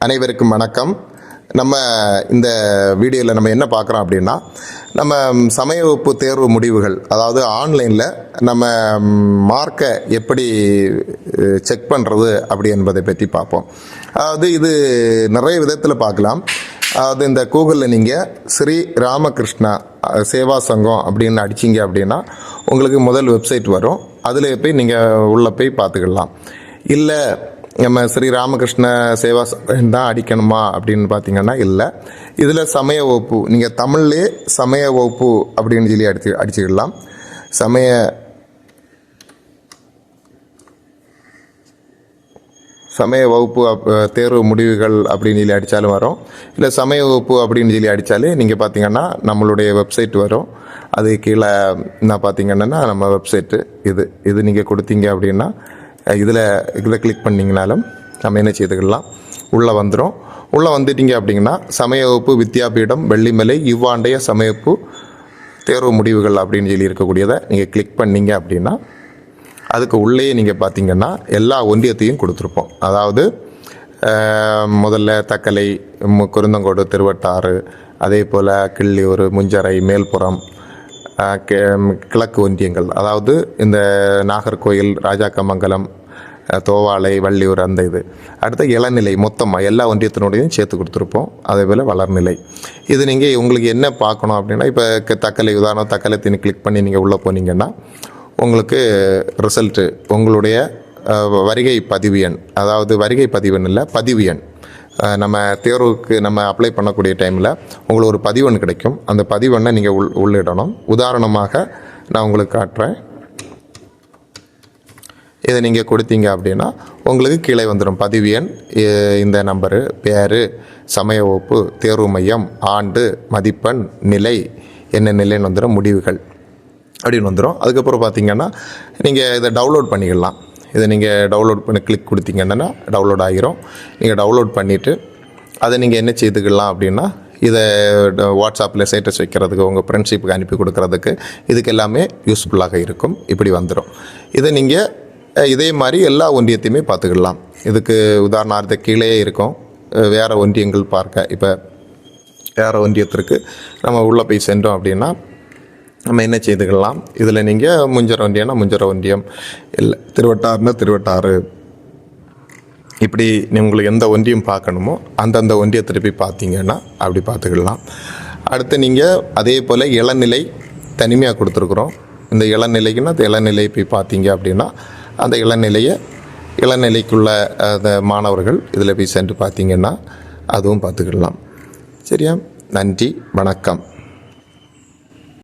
அனைவருக்கும் வணக்கம். நம்ம இந்த வீடியோவில் நம்ம என்ன பார்க்குறோம் அப்படின்னா, நம்ம சமய வகுப்பு தேர்வு முடிவுகள், அதாவது ஆன்லைனில் நம்ம மார்க்கை எப்படி செக் பண்ணுறது அப்படி என்பதை பற்றி பார்ப்போம். அதாவது இது நிறைய விதத்தில் பார்க்கலாம். அதாவது இந்த கூகுளில் நீங்கள் ஸ்ரீ ராமகிருஷ்ணா சேவா சங்கம் அப்படின்னு அடிச்சிங்க அப்படின்னா உங்களுக்கு முதல் வெப்சைட் வரும். அதில் போய் நீங்கள் உள்ளே போய் பார்த்துக்கலாம். இல்லை நம்ம ஸ்ரீ ராமகிருஷ்ண சேவா சங்கம் தான் அடிக்கணுமா அப்படின்னு பார்த்தீங்கன்னா இல்லை. இதில் சமய வகுப்பு, நீங்கள் தமிழ்லே சமய வகுப்பு அப்படின்னு சொல்லி அடிச்சுக்கலாம். சமய வகுப்பு தேர்வு முடிவுகள் அப்படின்னு சொல்லி அடித்தாலும் வரும். இல்லை சமய வகுப்பு அப்படின்னு சொல்லி அடித்தாலே நீங்கள் பார்த்தீங்கன்னா நம்மளுடைய வெப்சைட் வரும். அது கீழே நான் பார்த்தீங்கன்னா நம்ம வெப்சைட்டு இது நீங்கள் கொடுத்தீங்க அப்படின்னா இதை கிளிக் பண்ணிங்கனாலும் நம்ம என்ன செய்துக்கலாம், உள்ளே வந்துடும். உள்ளே வந்துட்டீங்க அப்படிங்கன்னா சமய வகுப்பு வித்யாபீடம் வெள்ளிமலை இவ்வாண்டைய சமய வகுப்பு தேர்வு முடிவுகள் அப்படின்னு சொல்லி இருக்கக்கூடியதை நீங்கள் கிளிக் பண்ணிங்க அப்படின்னா அதுக்கு உள்ளேயே நீங்கள் பார்த்தீங்கன்னா எல்லா ஒன்றியத்தையும் கொடுத்துருப்போம். அதாவது முதல்ல தக்கலை, குருந்தங்கோடு, திருவட்டாறு, அதே போல் கிள்ளியூர், முஞ்சரை, மேல்புறம், கிழக்கு ஒன்றியங்கள், அதாவது இந்த நாகர்கோயில், ராஜாக்கமங்கலம், தோவாளை, வள்ளியூர், அந்த அடுத்த இளநிலை மொத்தமாக எல்லா ஒன்றியத்தினுடையும் சேர்த்து கொடுத்துருப்போம். அதே போல் வளர்நிலை. இது நீங்கள் உங்களுக்கு என்ன பார்க்கணும் அப்படின்னா, இப்போ தக்கலை உதாரணம் தக்கலத்தின்னு கிளிக் பண்ணி நீங்கள் உள்ளே போனீங்கன்னா உங்களுக்கு ரிசல்ட்டு உங்களுடைய வருகை பதிவு எண், அதாவது வருகை பதிவு எண் இல்லை, பதிவு எண், நம்ம தேர்வுக்கு நம்ம அப்ளை பண்ணக்கூடிய டைமில் உங்களுக்கு ஒரு பதிவெண் கிடைக்கும். அந்த பதிவெண்ணை நீங்கள் உள்ளிடணும். உதாரணமாக நான் உங்களுக்கு காட்டுறேன். இதை நீங்கள் கொடுத்தீங்க அப்படின்னா உங்களுக்கு கீழே வந்துடும் பதிவு எண், இந்த நம்பரு, பேர், சமய வகுப்பு, தேர்வு மையம், ஆண்டு, மதிப்பெண், நிலை, என்ன நிலைன்னு வந்துடும், முடிவுகள் அப்படின்னு வந்துடும். அதுக்கப்புறம் பார்த்தீங்கன்னா நீங்கள் இதை டவுன்லோட் பண்ணிக்கலாம். இதை நீங்கள் டவுன்லோட் பண்ணி கிளிக் கொடுத்தீங்கன்னா டவுன்லோட் ஆகிரும். நீங்கள் டவுன்லோட் பண்ணிவிட்டு அதை நீங்கள் என்ன செய்துக்கலாம் அப்படின்னா, இதை வாட்ஸ்அப்பில் ஸ்டேட்டஸ் வைக்கிறதுக்கு, உங்கள் ஃப்ரெண்ட்ஷிப்புக்கு அனுப்பி கொடுக்குறதுக்கு, இதுக்கு எல்லாமே யூஸ்ஃபுல்லாக இருக்கும். இப்படி வந்துடும். இதை நீங்கள் இதே மாதிரி எல்லா ஒன்றியத்தையுமே பார்த்துக்கலாம். இதுக்கு உதாரணத்துக்கு கீழே இருக்கும் வேறு ஒன்றியங்கள் பார்க்க. இப்போ வேறு ஒன்றியத்திற்கு நம்ம உள்ளே போய் சென்றோம் அப்படின்னா நம்ம என்ன செய்துக்கலாம், இதில் நீங்கள் முஞ்சர ஒன்றியம்னா முஞ்சர ஒன்றியம், இல்லை திருவட்டாறுனா திருவட்டாறு, இப்படி உங்களுக்கு எந்த ஒன்றியம் பார்க்கணுமோ அந்தந்த ஒன்றியத்தை போய் பார்த்தீங்கன்னா அப்படி பார்த்துக்கலாம். அடுத்து நீங்கள் அதே போல் இளநிலை தனிமையாக கொடுத்துருக்குறோம். இந்த இளநிலைக்குன்னா அந்த இளநிலை போய் பார்த்தீங்க அப்படின்னா அந்த இளநிலைக்குள்ள அந்த மாணவர்கள் இதில் போய் சென்று பார்த்தீங்கன்னா அதுவும் பார்த்துக்கலாம். சரியா? நன்றி, வணக்கம்.